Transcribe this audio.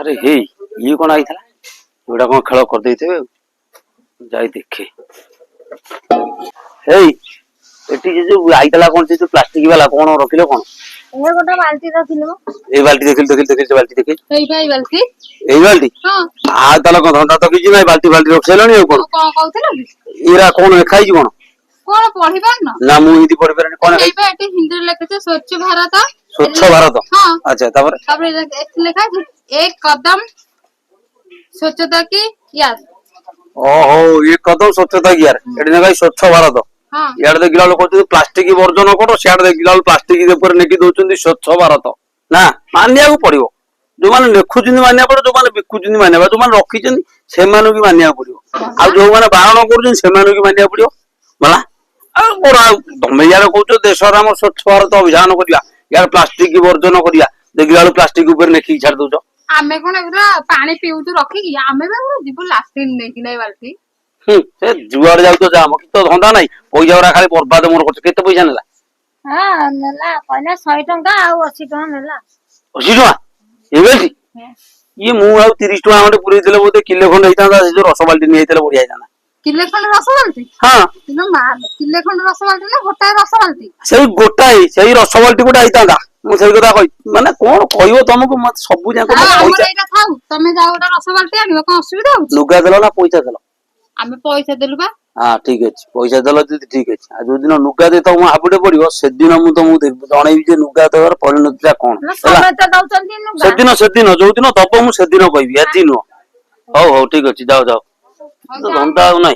अरे हे ये कौन आई था एटा कौन खेल कर देते जाई देखे हे एटी जे जो आइतला कौन से जो प्लास्टिक वाला कौन रखिलो कौन ए गोटा बाल्टी रखिलो ए बाल्टी देखिल से बाल्टी देखिल एई भाई बाल्टी ए बाल्टी हां आ तला को धंदा तो किछि नै बाल्टी बाल्टी रख सेलनी हो कोन कहउतला इरा कौन खाई जी कोन पढि पारना ना मु हिंदी पढि पारनी कोन एई बा एटी हिंदी लिखते स्वच्छ भारत हां अच्छा तापर लिखा है एक कदम स्वच्छता की याद ओहो एक कदम स्वच्छता की यार एटी ना स्वच्छ भारत हां यार देखिला लोक कहते प्लास्टिक वर्जन करो सियाड़ देखिला प्लास्टिक ऊपर नेकी दउचंदी स्वच्छ भारत ना मानिया को पड़िबो जो माने लेखुचंदी मानिया पड़ो जो माने बिकुचंदी मानिया जो माने रखिचंदी से मानु की मानिया पड़िबो आ जो माने बारण करूचंदी से मानु की मानिया पड़िबो भला आ बोरा तमे यार कहतो देश रा हम स्वच्छ भारत अभियान करिया यार प्लास्टिक वर्जन करिया देखिला प्लास्टिक ऊपर नेकी छाड़ दउचो आमे कोन एबरा पानी पिउतु रखी की आमे बा जीव लास्टिन नै कि नै बाल्टी से जुआड़ जाउ तो जा हम तो धंदा नै पैसा ओरा खाली बर्बाद मोर करछ केते पैसा नेला हां नेला पहले 100 टका आ 80 टका नेला 80 टका ए बेसी ये मु आ 30 टका हमटे पुरै देले बोते किलो खंड हेता से जो रस बाल्टी नै हेतले बढ़िया जाना किलो खंड रस बाल्टी हां किलो माल किलो खंड रस बाल्टी ना गोटा रस बाल्टी सेई रस बाल्टी गोटा हेता मु सेई कथा कहि माने कोन कहियो तुमको मत सब जाको पैसा एटा थाउ तमे जाओ गोटा रस बाल्टी आनिबो कोन असुविधा हो लुगा देलो ना पैसा देलो आमे पैसा देलु बा हां ठीक अछि पैसा देलो ठीक अछि आ जो दिन लुगा दे तो मु हाबुडे पड़ियो से दिन मु तो मु जणैबी जे लुगा देवर परिणतिटा कोन समय तो दउचंदी लुगा से दिन जो दिन दबो मु से दिन कहबी आज दिन हो ठीक अछि जाओ जाओ तो धंदा नै